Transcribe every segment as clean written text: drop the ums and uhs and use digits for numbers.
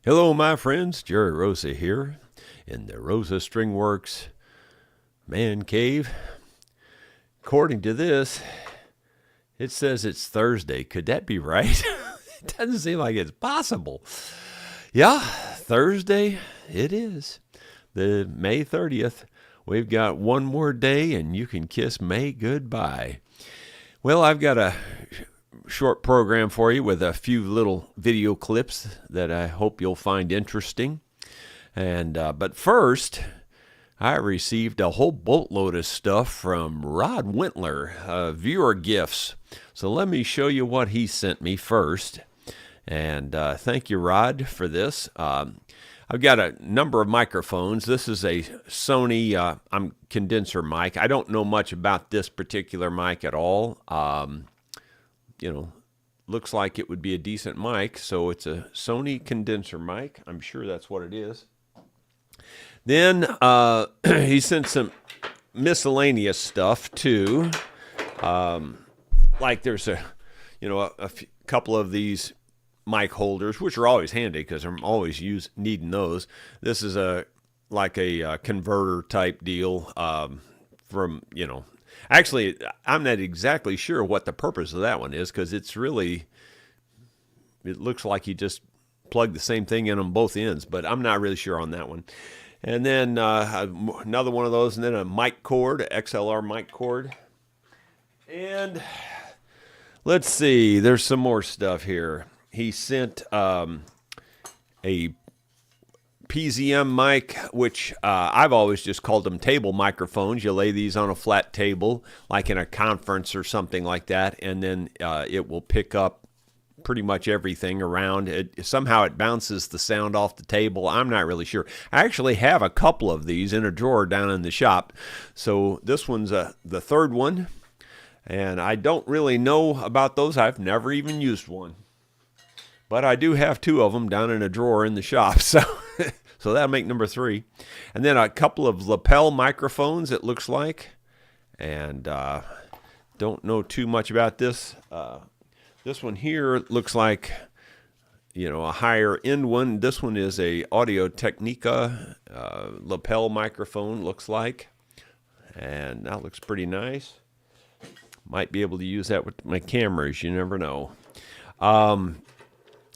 Hello, my friends. Jerry Rosa here in the Rosa Stringworks Man Cave. According to this, it says it's Thursday. Could that be right? It doesn't seem like it's possible. Yeah, Thursday it is. The May 30th. We've got one more day and you can kiss May goodbye. Well, I've got a short program for you with a few little video clips that I hope you'll find interesting. And but first, I received a whole boatload of stuff from Rod Wintler, viewer gifts. So let me show you what he sent me first. And thank you, Rod, for this. I've got a number of microphones. This is a Sony condenser mic. I don't know much about this particular mic at all. Looks like it would be a decent mic. So it's a Sony condenser mic. I'm sure that's what it is. Then he sent some miscellaneous stuff too. Like there's a couple of these mic holders, which are always handy because I'm always needing those. This is a converter type deal from. Actually, I'm not exactly sure what the purpose of that one is because it looks like you just plug the same thing in on both ends, but I'm not really sure on that one. And then another one of those, and then a mic cord, XLR mic cord. And let's see, there's some more stuff here. He sent a PZM mic, which I've always just called them table microphones. You lay these on a flat table, like in a conference or something like that, and then it will pick up pretty much everything around. Somehow it bounces the sound off the table. I'm not really sure. I actually have a couple of these in a drawer down in the shop. So this one's the third one, and I don't really know about those. I've never even used one. But I do have two of them down in a drawer in the shop, so that'll make number 3. And then a couple of lapel microphones, it looks like. And don't know too much about this. This one here looks like, a higher end one. This one is a Audio Technica lapel microphone, looks like. And that looks pretty nice. Might be able to use that with my cameras, you never know.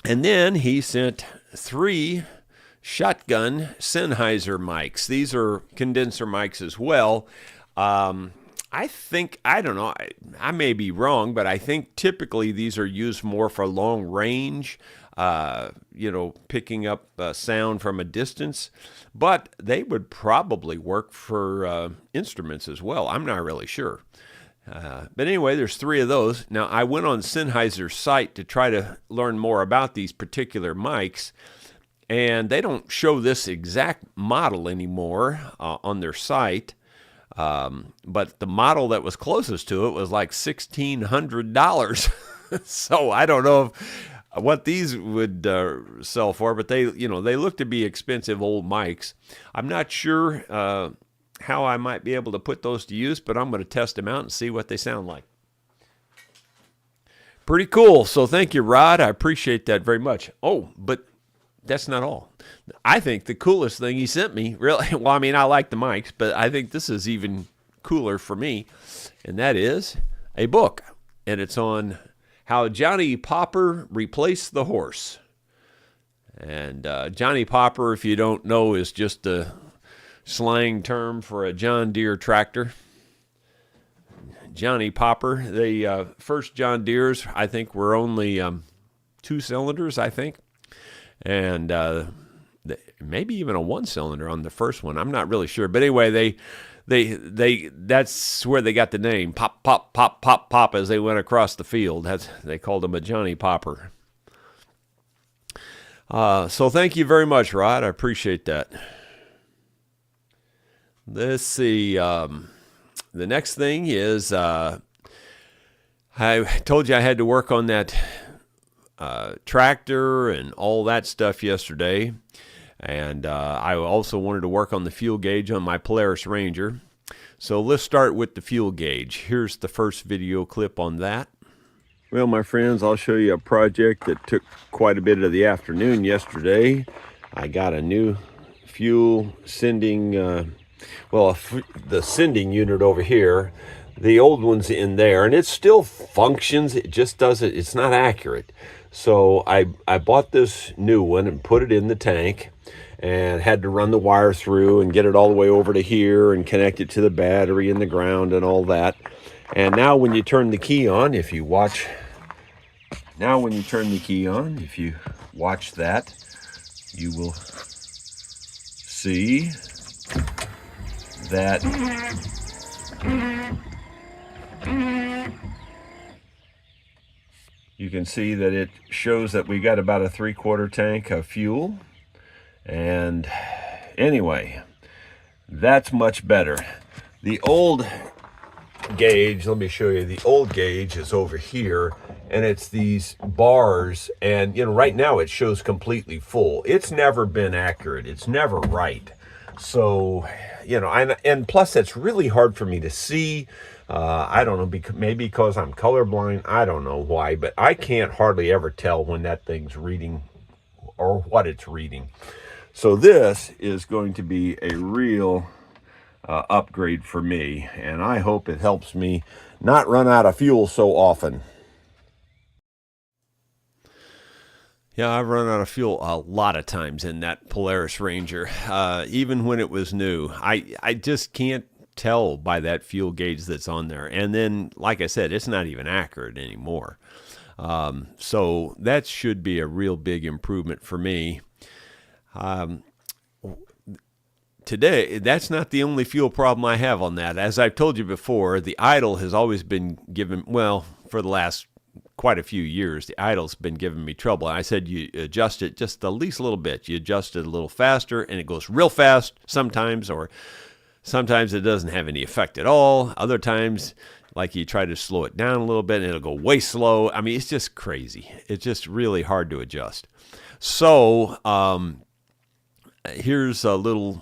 And then he sent 3 shotgun Sennheiser mics. These are condenser mics as well. I don't know, I may be wrong, but I think typically these are used more for long range, picking up sound from a distance. But they would probably work for instruments as well. I'm not really sure. But anyway, there's 3 of those. Now, I went on Sennheiser's site to try to learn more about these particular mics, and they don't show this exact model anymore on their site. But the model that was closest to it was like $1,600. So I don't know what these would sell for, but they look to be expensive old mics. I'm not sure how I might be able to put those to use, but I'm going to test them out and see what they sound like. Pretty cool. So thank you, Rod. I appreciate that very much. Oh, but that's not all. I think the coolest thing he sent me, really, well, I mean, I like the mics, but I think this is even cooler for me, and that is a book. And it's on how Johnny Popper replaced the horse. And Johnny Popper, if you don't know, is just a slang term for a John Deere tractor. Johnny Popper, the first John Deeres, I think, were only 2 cylinders, I think. And maybe even a 1-cylinder on the first one. I'm not really sure. But anyway, they that's where they got the name. Pop, pop, pop, pop, pop as they went across the field. They called him a Johnny Popper. So thank you very much, Rod. I appreciate that. Let's see. The next thing is I told you I had to work on that tractor and all that stuff yesterday. And I also wanted to work on the fuel gauge on my Polaris Ranger. So let's start with the fuel gauge. Here's the first video clip on that. Well, my friends, I'll show you a project that took quite a bit of the afternoon yesterday. I got a new fuel sending, the sending unit over here. The old one's in there, and it still functions. It just doesn't, it's not accurate. So I bought this new one and put it in the tank and had to run the wire through and get it all the way over to here and connect it to the battery and the ground and all that. And now when you turn the key on, if you watch that, you will see that it shows that we got about a 3/4 tank of fuel. And anyway, that's much better. The old gauge, let me show you, the old gauge is over here, and it's these bars, and right now it shows completely full. It's never been accurate. It's never right. So and plus it's really hard for me to see. I don't know, maybe because I'm colorblind. I don't know why, but I can't hardly ever tell when that thing's reading or what it's reading. So this is going to be a real upgrade for me, and I hope it helps me not run out of fuel so often. Yeah, I've run out of fuel a lot of times in that Polaris Ranger, even when it was new. I just can't tell by that fuel gauge that's on there. And then, like I said, it's not even accurate anymore. So that should be a real big improvement for me. Today, that's not the only fuel problem I have on that. As I've told you before, the idle has always been given, well, for the last quite a few years, the idle's been giving me trouble. And I said you adjust it just the least little bit. You adjust it a little faster, and it goes real fast sometimes, or sometimes it doesn't have any effect at all. Other times, like you try to slow it down a little bit, and it'll go way slow. I mean, it's just crazy. It's just really hard to adjust. So here's a little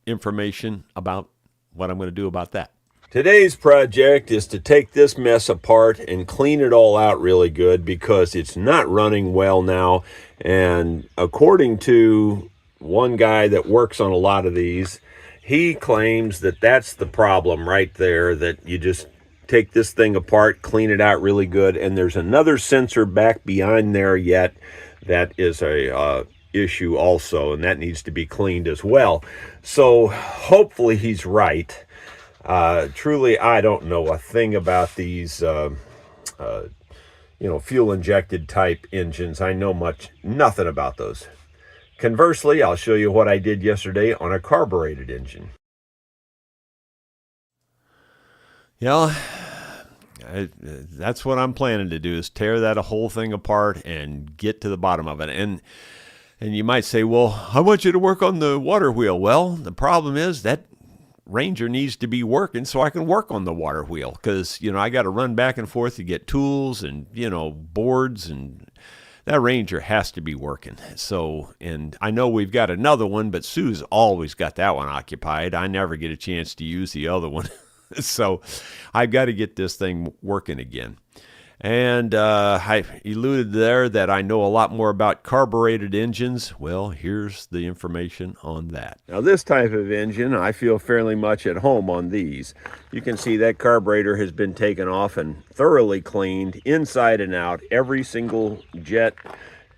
information about what I'm going to do about that. Today's project is to take this mess apart and clean it all out really good, because it's not running well now. And according to one guy that works on a lot of these, he claims that that's the problem right there, that you just take this thing apart, clean it out really good. And there's another sensor back behind there yet that is a issue also, and that needs to be cleaned as well. So hopefully he's right. Truly, I don't know a thing about these fuel injected type engines. I know nothing about those. Conversely, I'll show you what I did yesterday on a carbureted engine. That's what I'm planning to do, is tear that whole thing apart and get to the bottom of it. And you might say, well, I want you to work on the water wheel. Well, the problem is that Ranger needs to be working so I can work on the water wheel, because, I got to run back and forth to get tools and, boards, and that Ranger has to be working. So, and I know we've got another one, but Sue's always got that one occupied. I never get a chance to use the other one. So I've got to get this thing working again. And I alluded there that I know a lot more about carbureted engines. Well, here's the information on that. Now, this type of engine, I feel fairly much at home on these. You can see that carburetor has been taken off and thoroughly cleaned inside and out. Every single jet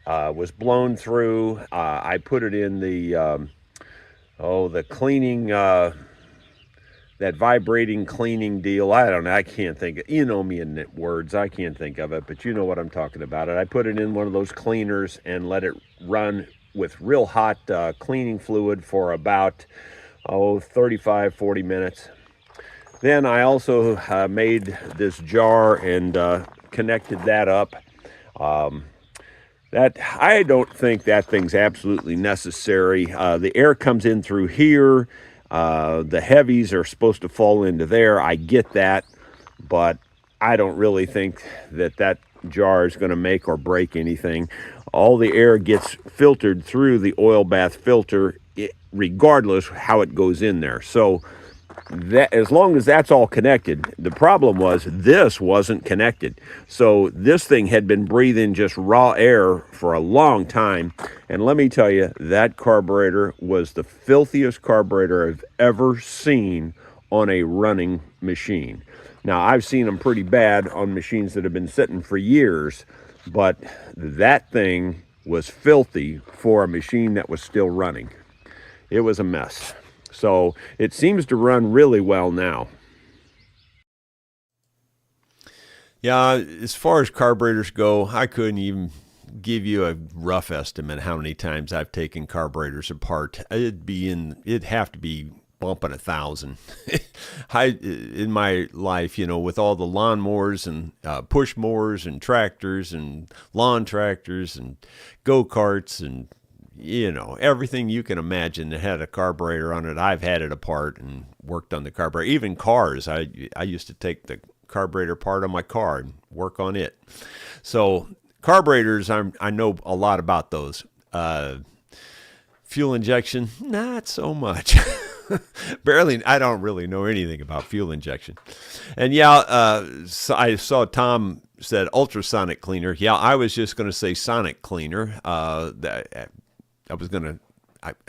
was blown through. I put it in the cleaning... that vibrating cleaning deal. I don't know. I can't think of, me in words. I can't think of it, but you know what I'm talking about. I put it in one of those cleaners and let it run with real hot cleaning fluid for about 35, 40 minutes. Then I also made this jar and connected that up. That I don't think that thing's absolutely necessary. The air comes in through here. The heavies are supposed to fall into there. I get that, but I don't really think that jar is going to make or break anything. All the air gets filtered through the oil bath filter, regardless how it goes in there. So that, as long as that's all connected, the problem was this wasn't connected. So this thing had been breathing just raw air for a long time. And let me tell you, that carburetor was the filthiest carburetor I've ever seen on a running machine. Now, I've seen them pretty bad on machines that have been sitting for years, but that thing was filthy for a machine that was still running. It was a mess. So it seems to run really well now. Yeah, as far as carburetors go, I couldn't even give you a rough estimate how many times I've taken carburetors apart. It'd have to be bumping 1,000. In my life, with all the lawnmowers and push mowers and tractors and lawn tractors and go-karts and everything you can imagine that had a carburetor on it, I've had it apart and worked on the carburetor. Even cars, I used to take the carburetor part on my car and work on it. So carburetors, I know a lot about those. Fuel injection, not so much. Barely. I don't really know anything about fuel injection. And so I saw Tom said ultrasonic cleaner. Yeah, I was just going to say sonic cleaner. I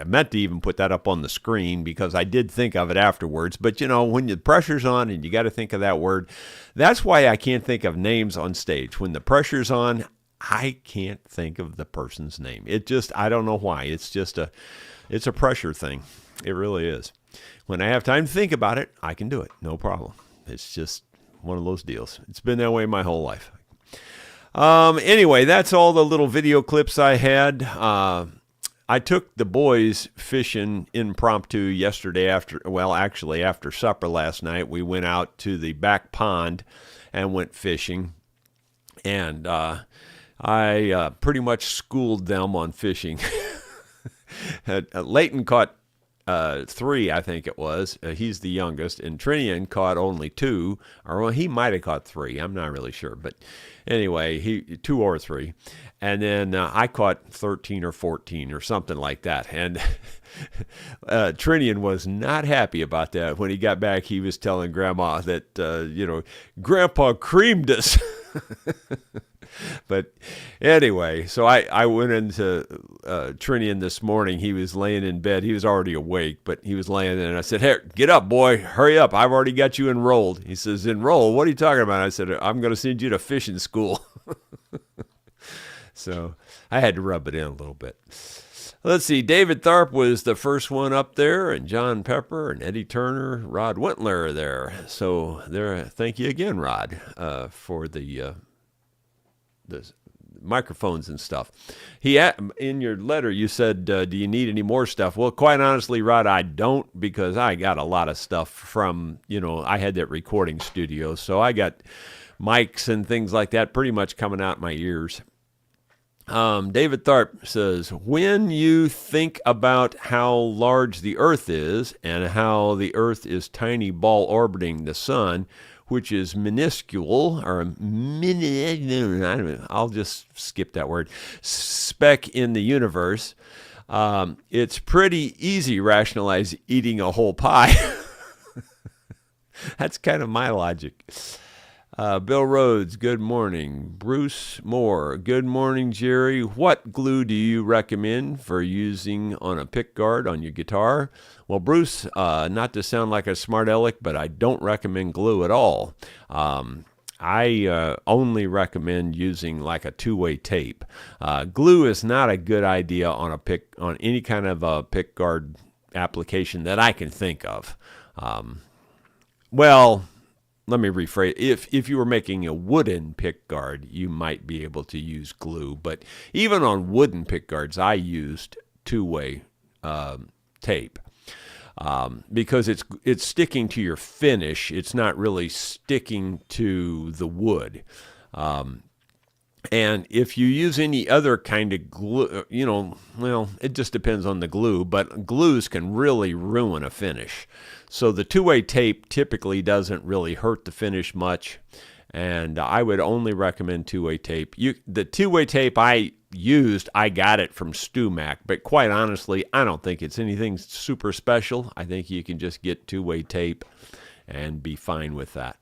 meant to even put that up on the screen because I did think of it afterwards. But, when the pressure's on and you got to think of that word, that's why I can't think of names on stage. When the pressure's on, I can't think of the person's name. I don't know why. It's a pressure thing. It really is. When I have time to think about it, I can do it. No problem. It's just one of those deals. It's been that way my whole life. Anyway, that's all the little video clips I had. I took the boys fishing impromptu yesterday after supper last night. We went out to the back pond and went fishing. And I pretty much schooled them on fishing. Leighton caught 3, I think it was. He's the youngest. And Trinian caught only 2. Or he might have caught 3. I'm not really sure. But anyway, 2 or 3. And then I caught 13 or 14 or something like that. And Trinian was not happy about that. When he got back, he was telling Grandma that, Grandpa creamed us. But anyway, so I went into Trinian this morning. He was laying in bed. He was already awake, but he was laying there. And I said, hey, get up, boy. Hurry up. I've already got you enrolled. He says, enroll? What are you talking about? I said, I'm going to send you to fishing school. So I had to rub it in a little bit. Let's see. David Tharp was the first one up there, and John Pepper and Eddie Turner, Rod Wentler are there. So thank you again, Rod, for the microphones and stuff. In your letter, you said, do you need any more stuff? Well, quite honestly, Rod, I don't, because I got a lot of stuff from, I had that recording studio. So I got mics and things like that pretty much coming out my ears. David Tharp says, when you think about how large the Earth is and how the Earth is tiny ball orbiting the sun, which is minuscule, or I'll just skip that word, speck in the universe, it's pretty easy rationalize eating a whole pie. That's kind of my logic. Bill Rhodes, good morning. Bruce Moore, good morning, Jerry. What glue do you recommend for using on a pick guard on your guitar? Well, Bruce, not to sound like a smart aleck, but I don't recommend glue at all. I only recommend using like a two-way tape. Glue is not a good idea on any kind of a pick guard application that I can think of. Let me rephrase. If you were making a wooden pick guard, you might be able to use glue. But even on wooden pick guards, I used two-way tape because it's sticking to your finish. It's not really sticking to the wood. And if you use any other kind of glue, it just depends on the glue, but glues can really ruin a finish. So the two-way tape typically doesn't really hurt the finish much, and I would only recommend two-way tape. The two-way tape I used, I got it from StewMac. But quite honestly, I don't think it's anything super special. I think you can just get two-way tape and be fine with that.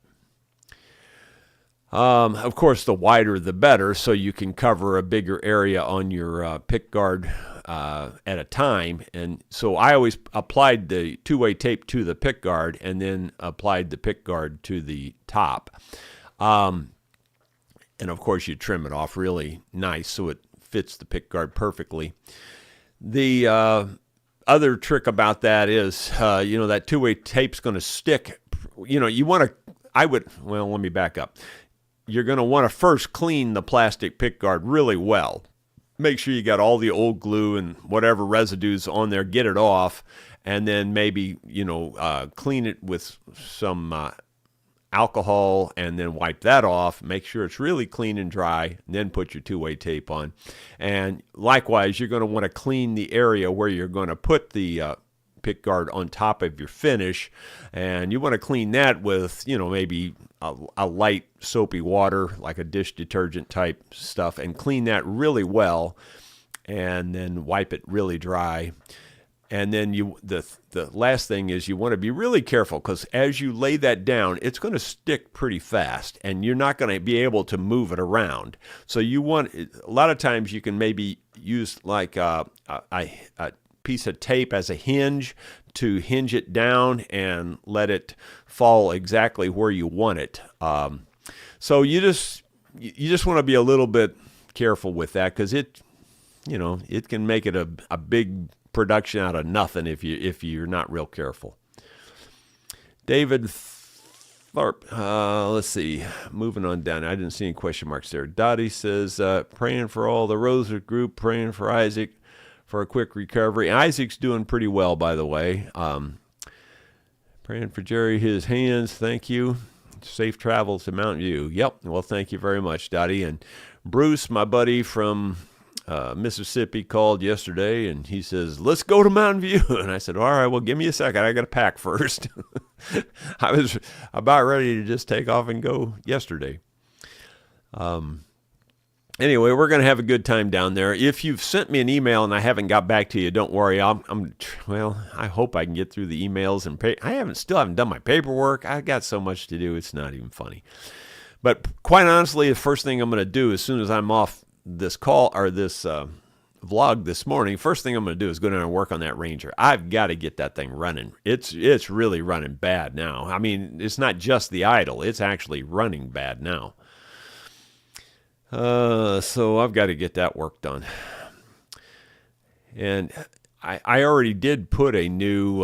Of course, the wider the better, so you can cover a bigger area on your pick guard at a time. And so I always applied the two-way tape to the pick guard and then applied the pick guard to the top. And of course, you trim it off really nice so it fits the pick guard perfectly. The other trick about that is, that two-way tape's going to stick. You want to, let me back up. You're going to want to first clean the plastic pick guard really well. Make sure you got all the old glue and whatever residues on there, get it off, and then maybe, clean it with some alcohol and then wipe that off. Make sure it's really clean and dry, and then put your two-way tape on. And likewise, you're going to want to clean the area where you're going to put the pick guard on top of your finish, and you want to clean that with maybe a light soapy water, like a dish detergent type stuff, and clean that really well, and then wipe it really dry. And then the last thing is you want to be really careful, because as you lay that down, it's going to stick pretty fast, and you're not going to be able to move it around. So a lot of times you can maybe use like a piece of tape as a hinge to hinge it down and let it fall exactly where you want it. So you just want to be a little bit careful with that, because it can make it a big production out of nothing if you're not real careful. David Tharp, let's see, moving on down. I didn't see any question marks there. Dottie says, praying for all the Rosa group, praying for Isaac for a quick recovery. Isaac's doing pretty well, by the way. Praying for Jerry, his hands. Thank you. Safe travels to Mountain View. Yep. Well, thank you very much, Dottie. And Bruce, my buddy from Mississippi, called yesterday, and he says, let's go to Mountain View. And I said, all right, well, give me a second. I got to pack first. I was about ready to just take off and go yesterday. Anyway, we're going to have a good time down there. If you've sent me an email and I haven't got back to you, don't worry. I hope I can get through the emails and I still haven't done my paperwork. I've got so much to do. It's not even funny. But quite honestly, the first thing I'm going to do as soon as I'm off this call or this vlog this morning, first thing I'm going to do is go down and work on that Ranger. I've got to get that thing running. It's really running bad now. I mean, it's not just the idle. It's actually running bad now. So I've got to get that work done. And I already did put a new,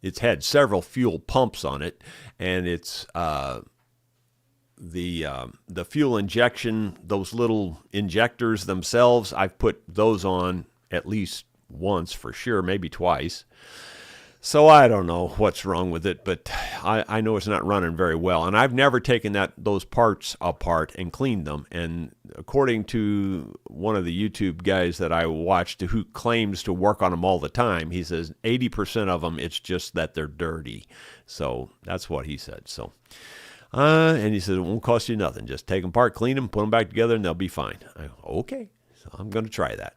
it's had several fuel pumps on it, and it's, the fuel injection, those little injectors themselves, I've put those on at least once for sure, maybe twice. So I don't know what's wrong with it, but I know it's not running very well. And I've never taken those parts apart and cleaned them. And according to one of the YouTube guys that I watched who claims to work on them all the time, he says 80% of them, it's just that they're dirty. So that's what he said. So, and he said, it won't cost you nothing. Just take them apart, clean them, put them back together, and they'll be fine. Okay, so I'm going to try that.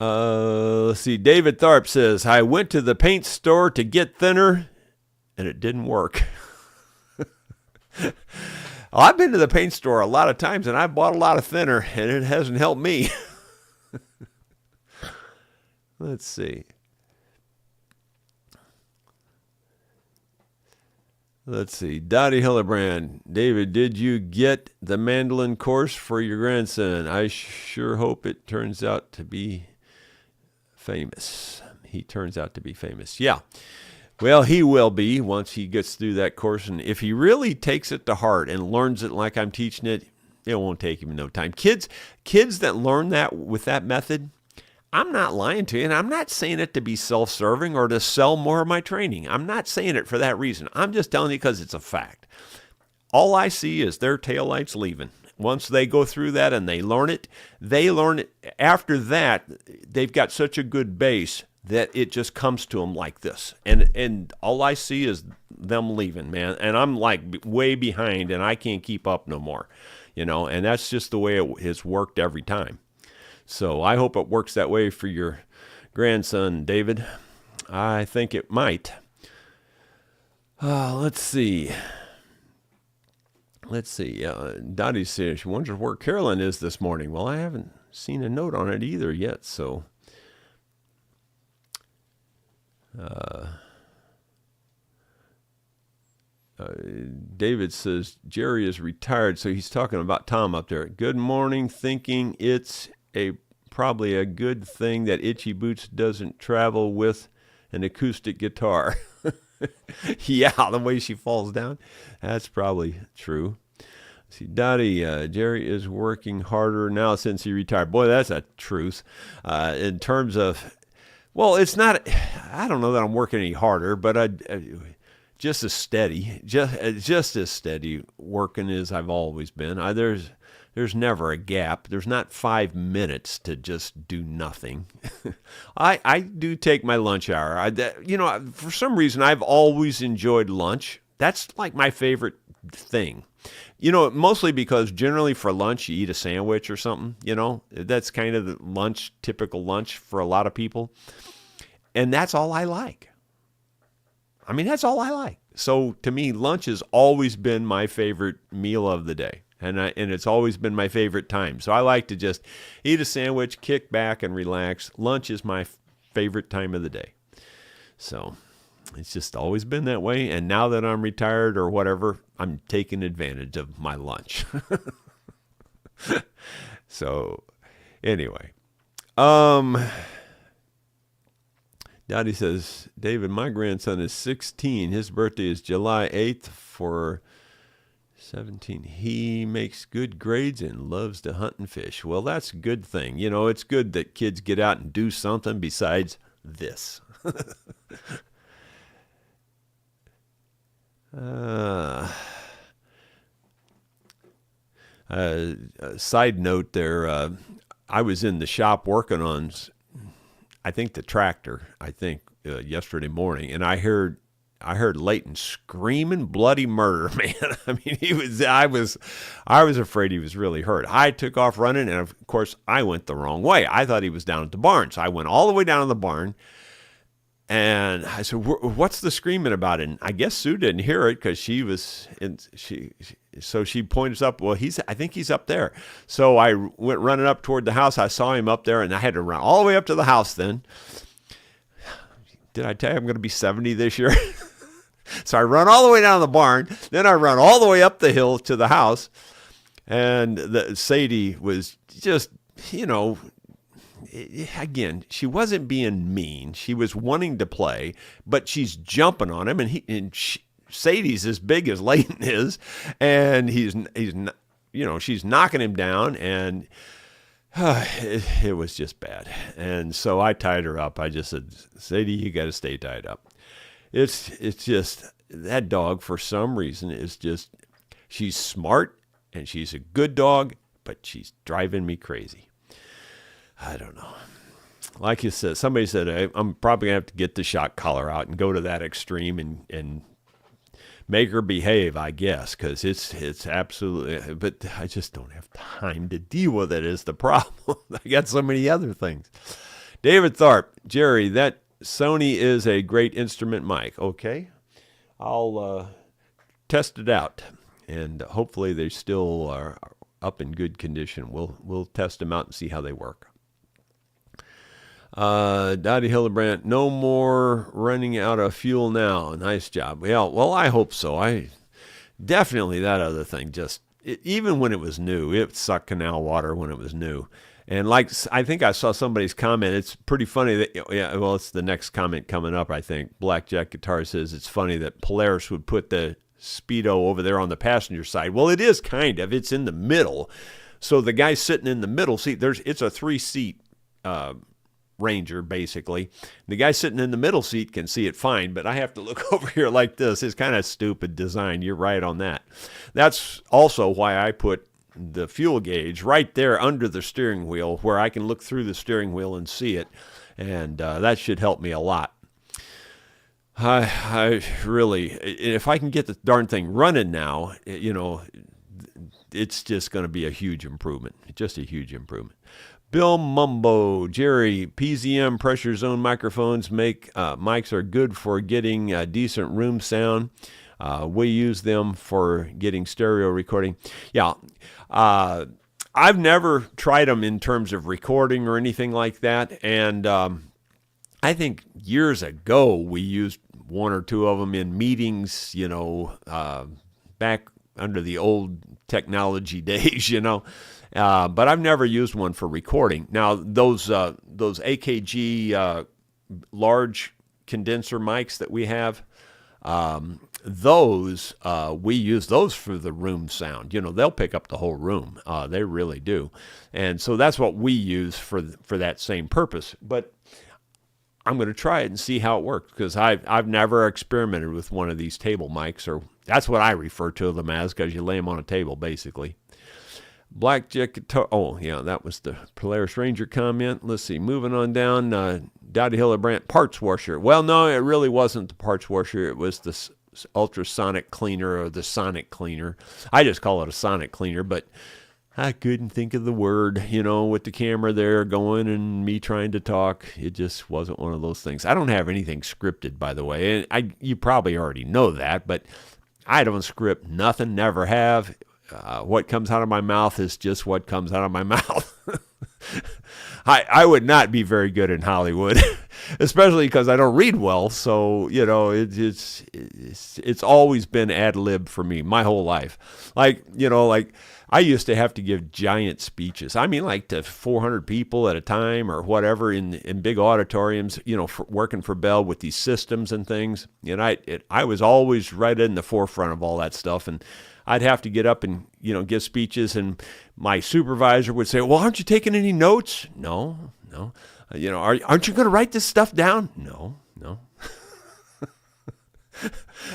Let's see. David Tharp says, I went to the paint store to get thinner, and it didn't work. Well, I've been to the paint store a lot of times, and I bought a lot of thinner, and it hasn't helped me. Let's see. Dottie Hillebrand. David, did you get the mandolin course for your grandson? I sure hope it turns out to be famous. He turns out to be famous. Yeah. Well, he will be once he gets through that course. And if he really takes it to heart and learns it like I'm teaching it, it won't take him no time. Kids that learn that with that method, I'm not lying to you, and I'm not saying it to be self-serving or to sell more of my training. I'm not saying it for that reason. I'm just telling you because it's a fact. All I see is their taillights leaving. Once they go through that and they learn it. After that, they've got such a good base that it just comes to them like this. And all I see is them leaving, man. And I'm like way behind, and I can't keep up no more, and that's just the way it has worked every time. So I hope it works that way for your grandson, David. I think it might. Let's see. Dottie says she wonders where Carolyn is this morning. Well, I haven't seen a note on it either yet, so. David says Jerry is retired, so he's talking about Tom up there. Good morning, thinking it's probably a good thing that Itchy Boots doesn't travel with an acoustic guitar. Yeah, the way she falls down, that's probably true. See, Dottie, Jerry is working harder now since he retired. Boy, that's a truth. In terms of, well, it's not, I don't know that I'm working any harder, but just as steady, just as steady working as I've always been. There's never a gap. There's not 5 minutes to just do nothing. I do take my lunch hour. For some reason, I've always enjoyed lunch. That's like my favorite thing. Mostly because generally for lunch, you eat a sandwich or something, That's kind of the typical lunch for a lot of people. And that's all I like. I mean, that's all I like. So to me, lunch has always been my favorite meal of the day. And it's always been my favorite time. So I like to just eat a sandwich, kick back, and relax. Lunch is my favorite time of the day. So it's just always been that way. And now that I'm retired or whatever, I'm taking advantage of my lunch. So anyway. Dottie says, David, my grandson is 16. His birthday is July 8th for 17. He makes good grades and loves to hunt and fish. Well, that's a good thing. It's good that kids get out and do something besides this. Side note there, I was in the shop working on, I think the tractor, yesterday morning, and I heard Leighton screaming bloody murder, man. I mean, I was afraid he was really hurt. I took off running, and of course, I went the wrong way. I thought he was down at the barn, so I went all the way down to the barn, and I said, "What's the screaming about?" And I guess Sue didn't hear it because she points up. Well, I think he's up there. So I went running up toward the house. I saw him up there, and I had to run all the way up to the house. Then, did I tell you I'm going to be 70 this year? So I run all the way down to the barn. Then I run all the way up the hill to the house. And Sadie was just, again, she wasn't being mean. She was wanting to play, but she's jumping on him. And Sadie's as big as Leighton is. And he's she's knocking him down. And it was just bad. And so I tied her up. I just said, Sadie, you got to stay tied up. It's just, that dog, for some reason, she's smart and she's a good dog, but she's driving me crazy. I don't know. Like you said, somebody said, I'm probably going to have to get the shock collar out and go to that extreme and make her behave, I guess, because it's absolutely, but I just don't have time to deal with it is the problem. I got so many other things. David Tharp, Jerry, that Sony is a great instrument mic. Okay, I'll test it out, and hopefully they still are up in good condition. We'll test them out and see how they work. Dottie Hildebrandt, no more running out of fuel now. Nice job. Yeah, well, I hope so. Definitely that other thing, even when it was new, it sucked canal water when it was new. And I think I saw somebody's comment. It's pretty funny that, it's the next comment coming up, I think. Blackjack Guitar says it's funny that Polaris would put the Speedo over there on the passenger side. Well, it is kind of. It's in the middle. So the guy sitting in the middle seat, it's a 3-seat Ranger, basically. The guy sitting in the middle seat can see it fine, but I have to look over here like this. It's kind of stupid design. You're right on that. That's also why I put the fuel gauge right there under the steering wheel where I can look through the steering wheel and see it. And that should help me a lot. I really, if I can get the darn thing running now, it's just going to be a huge improvement. Just a huge improvement. Bill Mumbo, Jerry, PZM pressure zone microphones mics are good for getting decent room sound. We use them for getting stereo recording. Yeah. I've never tried them in terms of recording or anything like that. And I think years ago we used one or two of them in meetings, back under the old technology days, but I've never used one for recording. Now, those AKG large condenser mics that we have, we use those for the room sound. They'll pick up the whole room. They really do. And so that's what we use for that same purpose. But I'm going to try it and see how it works, because I've never experimented with one of these table mics, or that's what I refer to them as, because you lay them on a table, basically. Blackjack guitar. Oh, yeah, that was the Polaris Ranger comment. Let's see. Moving on down. Dowdy Hillebrand, parts washer. Well, no, it really wasn't the parts washer. It was the ultrasonic cleaner, or the sonic cleaner. I just call it a sonic cleaner, but I couldn't think of the word, with the camera there going and me trying to talk. It just wasn't one of those things. I don't have anything scripted, by the way. And you probably already know that, but I don't script nothing, never have. What comes out of my mouth is just what comes out of my mouth. I would not be very good in Hollywood, especially because I don't read well. So, it's always been ad lib for me my whole life. Like I used to have to give giant speeches. I mean, like to 400 people at a time or whatever in big auditoriums, working for Bell with these systems and things. And I was always right in the forefront of all that stuff. And I'd have to get up and, give speeches, and my supervisor would say, well, aren't you taking any notes? No. Aren't you going to write this stuff down? No.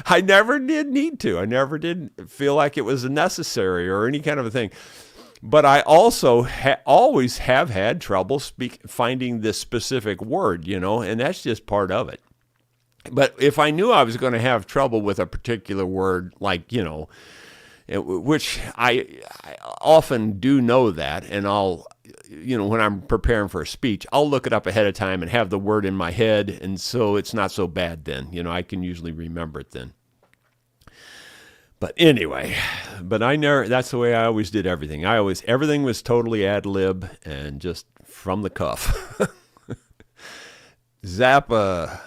I never did need to. I never did feel like it was necessary or any kind of a thing. But I also always have had trouble finding this specific word, and that's just part of it. But if I knew I was going to have trouble with a particular word, like, which I often do know that, and I'll, when I'm preparing for a speech, I'll look it up ahead of time and have the word in my head, and so it's not so bad then. I can usually remember it then. But anyway, that's the way I always did everything. Everything was totally ad lib and just from the cuff. Zappa,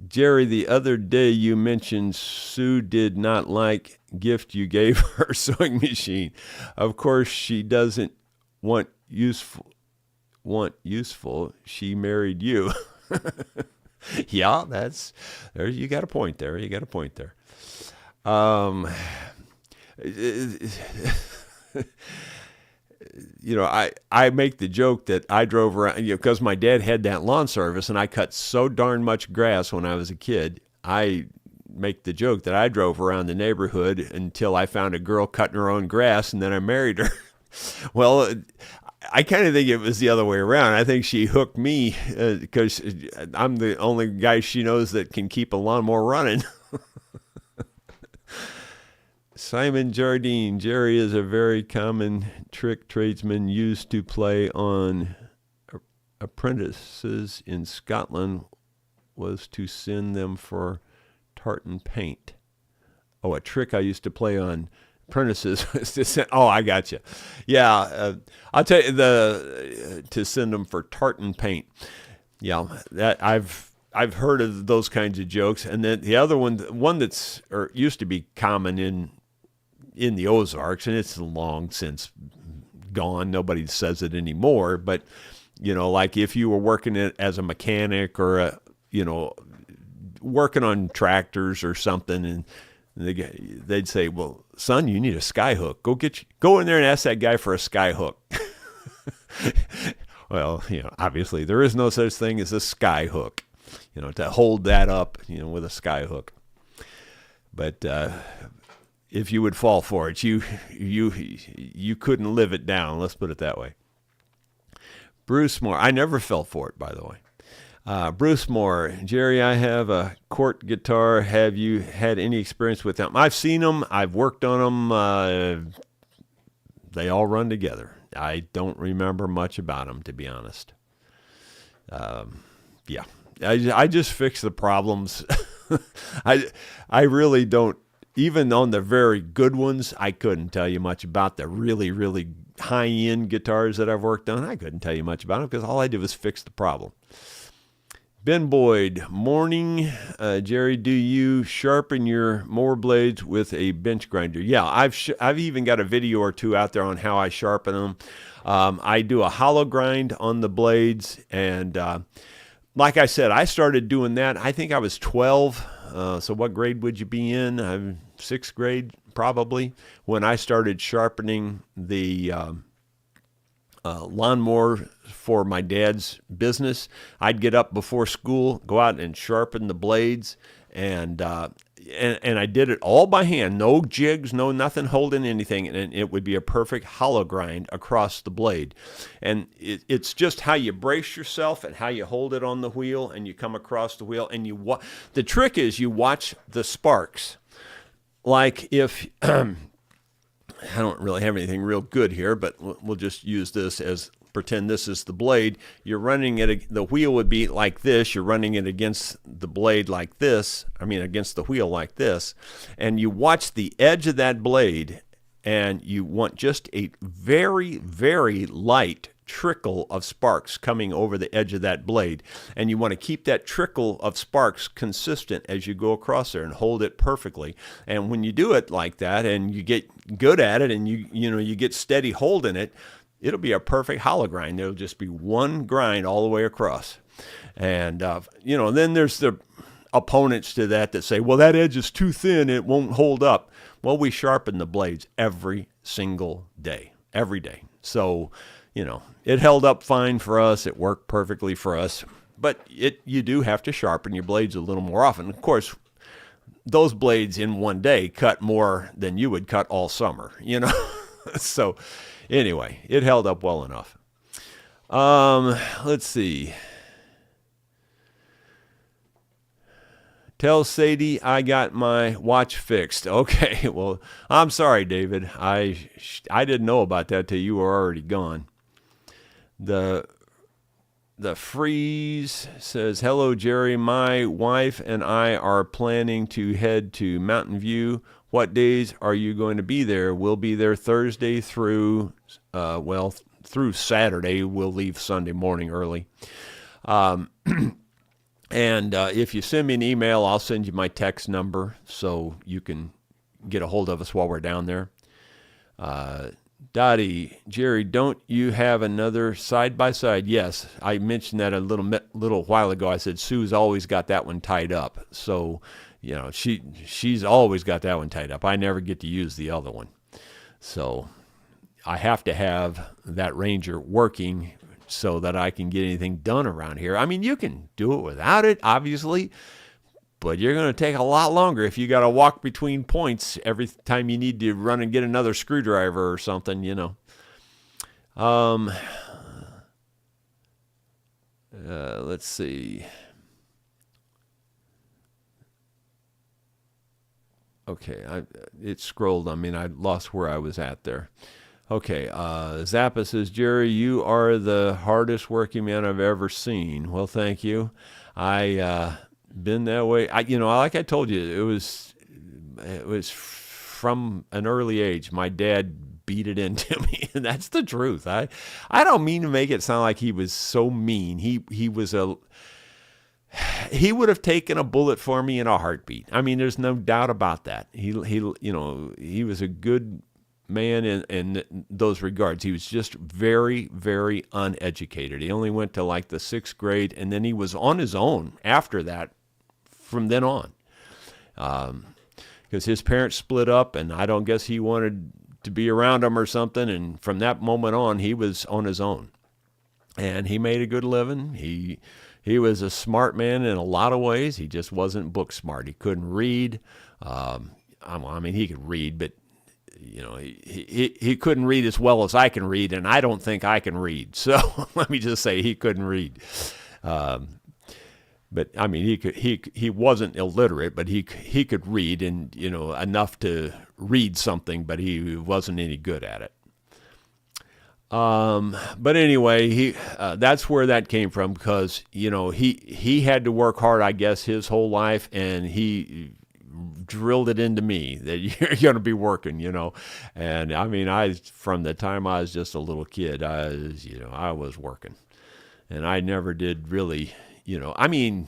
Jerry, the other day you mentioned Sue did not like gift you gave her sewing machine. Of course, she doesn't want useful. She married you. Yeah, there. You got a point there. I make the joke that I drove around, because my dad had that lawn service and I cut so darn much grass when I was a kid. I make the joke that I drove around the neighborhood until I found a girl cutting her own grass, and then I married her. Well, I kind of think it was the other way around. I think she hooked me because I'm the only guy she knows that can keep a lawnmower running. Simon Jardine, Jerry is a very common trick tradesmen used to play on apprentices in Scotland was to send them for tartan paint. Oh, a trick I used to play on apprentices was to send. Oh, I got you. Yeah, I'll tell you to send them for tartan paint. Yeah, that I've heard of those kinds of jokes, and then the other one that's used to be common in the Ozarks, and it's long since gone. Nobody says it anymore. But like if you were working as a mechanic or working on tractors or something, and they'd say, "Well, son, you need a sky hook. Go in there and ask that guy for a sky hook." Well, obviously there is no such thing as a sky hook. To hold that up, with a sky hook. But if you would fall for it, you couldn't live it down. Let's put it that way. Bruce Moore, I never fell for it, by the way. Bruce Moore, Jerry, I have a Cort guitar. Have you had any experience with them? I've seen them. I've worked on them. They all run together. I don't remember much about them, to be honest. Yeah, I just fix the problems. I really don't. Even on the very good ones, I couldn't tell you much about the really, really high-end guitars that I've worked on. I couldn't tell you much about them because all I did was fix the problem. Ben Boyd, morning. Jerry, do you sharpen your mower blades with a bench grinder? Yeah, I've even got a video or two out there on how I sharpen them. I do a hollow grind on the blades, and like I said, I started doing that. I think I was 12. So what grade would you be in? I'm sixth grade, probably, when I started sharpening the lawnmower for my dad's business. I'd get up before school, go out and sharpen the blades, and I did it all by hand, no jigs, no nothing holding anything, and it would be a perfect hollow grind across the blade. And it's just how you brace yourself and how you hold it on the wheel, and you come across the wheel, and the trick is you watch the sparks. Like if I don't really have anything real good here, but we'll just use this as pretend this is the blade. You're running it, the wheel would be like this. You're running it against the blade like this. I mean, against the wheel like this. And you watch the edge of that blade, and you want just a very, very light trickle of sparks coming over the edge of that blade, and you want to keep that trickle of sparks consistent as you go across there and hold it perfectly. And when you do it like that and you get good at it and you get steady holding it, it'll be a perfect hollow grind. It'll just be one grind all the way across. And then there's the opponents to that say, well, that edge is too thin, it won't hold up. Well, we sharpen the blades every single day, every day. So it held up fine for us. It worked perfectly for us. But you do have to sharpen your blades a little more often. Of course, those blades in one day cut more than you would cut all summer, So anyway, it held up well enough. Let's see. Tell Sadie I got my watch fixed. Okay, well, I'm sorry, David. I didn't know about that till you were already gone. The Freeze says, hello, Jerry. My wife and I are planning to head to Mountain View. What days are you going to be there? We'll be there Thursday through Saturday. We'll leave Sunday morning early. And if you send me an email, I'll send you my text number so you can get a hold of us while we're down there. Dottie, Jerry, don't you have another side-by-side? Yes, I mentioned that a little while ago. I said Sue's always got that one tied up. So, she's always got that one tied up. I never get to use the other one. So I have to have that Ranger working so that I can get anything done around here. I mean, you can do it without it, obviously, but you're going to take a lot longer if you got to walk between points every time you need to run and get another screwdriver or something, Let's see. Okay, it scrolled. I mean, I lost where I was at there. Okay, Zappa says, Jerry, you are the hardest working man I've ever seen. Well, thank you. I been that way. Like I told you, it was from an early age. My dad beat it into me, and that's the truth. I don't mean to make it sound like he was so mean. He would have taken a bullet for me in a heartbeat. I mean, there's no doubt about that. He was a good man in those regards. He was just very, very uneducated. He only went to like the 6th grade, and then he was on his own after that, from then on. Because his parents split up, and I don't guess he wanted to be around them or something, and from that moment on, he was on his own. And he made a good living. He was a smart man in a lot of ways. He just wasn't book smart. He couldn't read. I mean, he could read, but he couldn't read as well as I can read, and I don't think I can read. So let me just say he couldn't read. But I mean, he wasn't illiterate, but he could read, and enough to read something, but he wasn't any good at it. But anyway, that's where that came from, because he had to work hard, I guess, his whole life, and he drilled it into me that you're going to be working, And I mean, from the time I was just a little kid, I was working, and I never did really, I mean,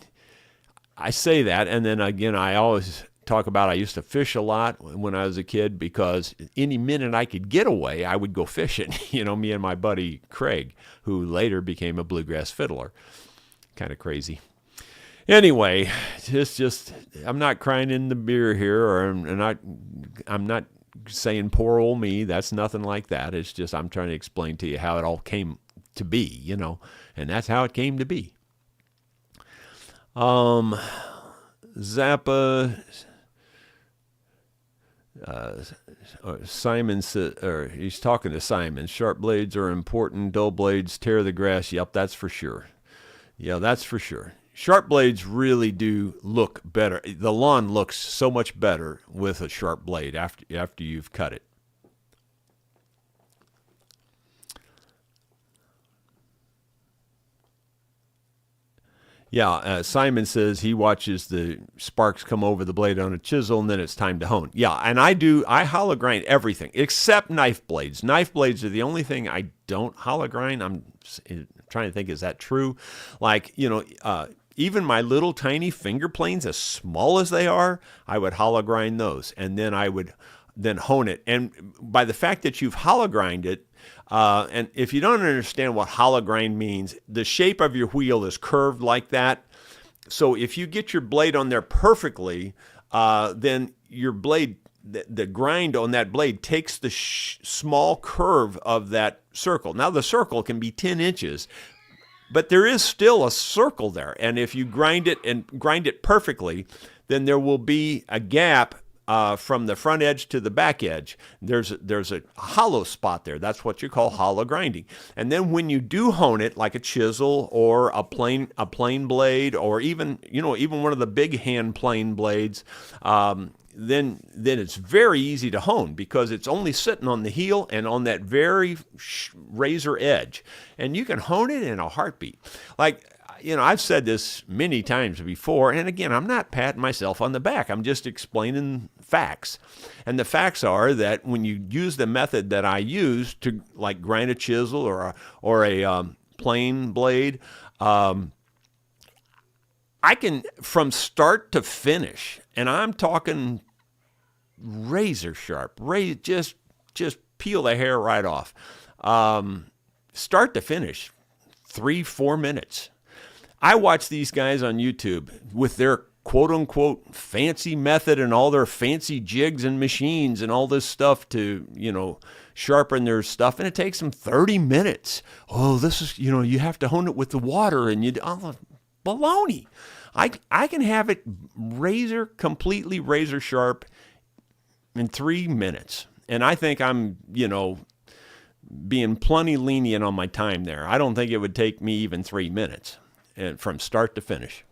I say that, and then again, I always talk about I used to fish a lot when I was a kid, because any minute I could get away, I would go fishing. Me and my buddy Craig, who later became a bluegrass fiddler. Kind of crazy. Anyway, just I'm not crying in the beer here, or I'm not saying poor old me. That's nothing like that. It's just I'm trying to explain to you how it all came to be, and that's how it came to be. Zappa. Simon said, or he's talking to Simon. Sharp blades are important. Dull blades tear the grass. Yep, that's for sure. Yeah, that's for sure. Sharp blades really do look better. The lawn looks so much better with a sharp blade after you've cut it. Yeah, Simon says he watches the sparks come over the blade on a chisel, and then it's time to hone. Yeah, and I hollow grind everything except knife blades. Knife blades are the only thing I don't hollow grind. I'm trying to think, is that true? Like, even my little tiny finger planes, as small as they are, I would hollow grind those, and then I would then hone it. And by the fact that you've hollow grind it, and if you don't understand what hollow grind means, the shape of your wheel is curved like that. So if you get your blade on there perfectly, then your blade, the grind on that blade takes the small curve of that circle. Now the circle can be 10 inches, but there is still a circle there. And if you grind it perfectly, then there will be a gap from the front edge to the back edge. There's a hollow spot there. That's what you call hollow grinding. And then when you do hone it, like a chisel or a plane blade, or even one of the big hand plane blades, then it's very easy to hone, because it's only sitting on the heel and on that very razor edge, and you can hone it in a heartbeat. Like, I've said this many times before, and again, I'm not patting myself on the back. I'm just explaining facts. And the facts are that when you use the method that I use to, like, grind a chisel or a plane blade, I can, from start to finish, and I'm talking razor sharp, just peel the hair right off, start to finish, 3-4 minutes. I watch these guys on YouTube with their quote-unquote fancy method and all their fancy jigs and machines and all this stuff to, sharpen their stuff, and it takes them 30 minutes. Oh, this is, you have to hone it with the water, and baloney. I can have it completely razor sharp in 3 minutes. And I think I'm, being plenty lenient on my time there. I don't think it would take me even 3 minutes. And from start to finish,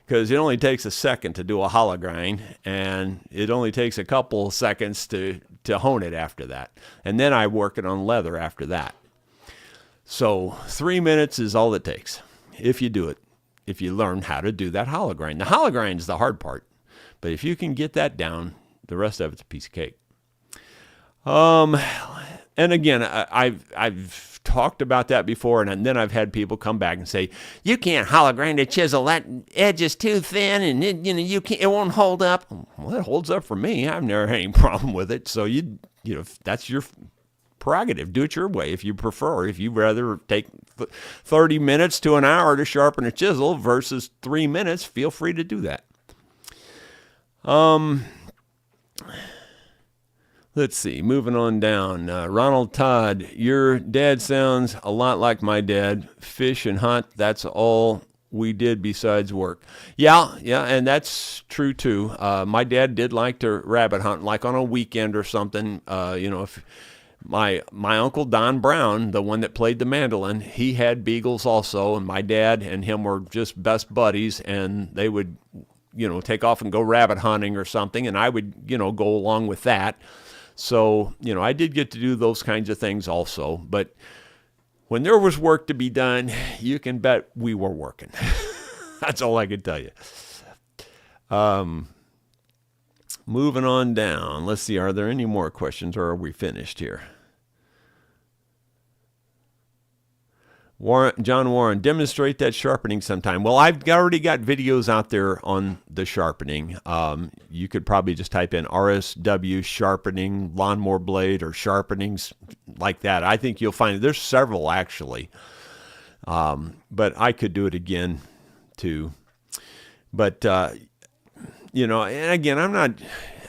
because it only takes a second to do a hollow grind, and it only takes a couple seconds to hone it after that, and then I work it on leather after that. So 3 minutes is all it takes if you do it, if you learn how to do that hollow grind. The hollow grind is the hard part, but if you can get that down, the rest of it's a piece of cake. And again, I've talked about that before, and then I've had people come back and say, you can't hollow grind a chisel, that edge is too thin, and you can't, it won't hold up. Well, it holds up for me. I've never had any problem with it. So that's your prerogative. Do it your way if you prefer. If you'd rather take 30 minutes to an hour to sharpen a chisel versus 3 minutes, feel free to do that. Let's see, moving on down. Ronald Todd, your dad sounds a lot like my dad. Fish and hunt, that's all we did besides work. Yeah, and that's true too. My dad did like to rabbit hunt, like on a weekend or something. My uncle Don Brown, the one that played the mandolin, he had beagles also, and my dad and him were just best buddies, and they would, take off and go rabbit hunting or something, and I would, go along with that. So, I did get to do those kinds of things also, but when there was work to be done, you can bet we were working. That's all I could tell you. Moving on down. Let's see, are there any more questions, or are we finished here? John Warren, demonstrate that sharpening sometime. Well, I've already got videos out there on the sharpening. You could probably just type in RSW sharpening, lawnmower blade, or sharpenings like that. I think you'll find there's several actually. But I could do it again too. But, and again,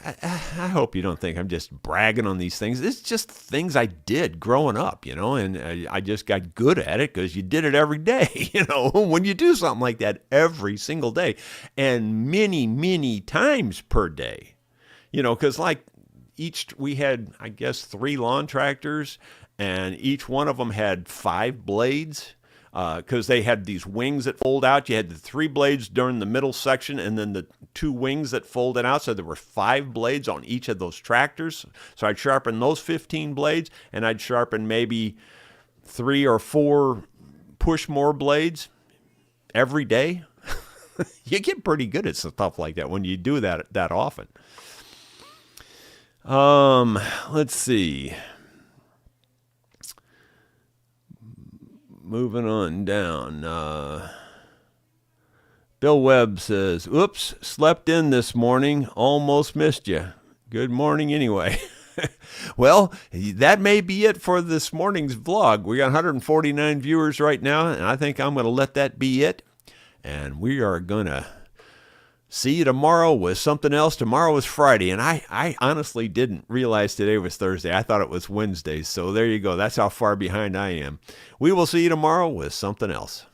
I hope you don't think I'm just bragging on these things. It's just things I did growing up, and I just got good at it because you did it every day, when you do something like that every single day and many, many times per day, because we had, I guess, 3 lawn tractors, and each one of them had 5 blades. Because they had these wings that fold out. You had the 3 blades during the middle section and then the 2 wings that folded out. So there were 5 blades on each of those tractors. So I'd sharpen those 15 blades, and I'd sharpen maybe 3 or 4 push more blades every day. You get pretty good at stuff like that when you do that often. Let's see. Moving on down. Bill Webb says, oops, slept in this morning. Almost missed you. Good morning anyway. Well, that may be it for this morning's vlog. We got 149 viewers right now, and I think I'm going to let that be it. And we are going to see you tomorrow with something else. Tomorrow is Friday, and I honestly didn't realize today was Thursday. I thought it was Wednesday, so there you go. That's how far behind I am. We will see you tomorrow with something else.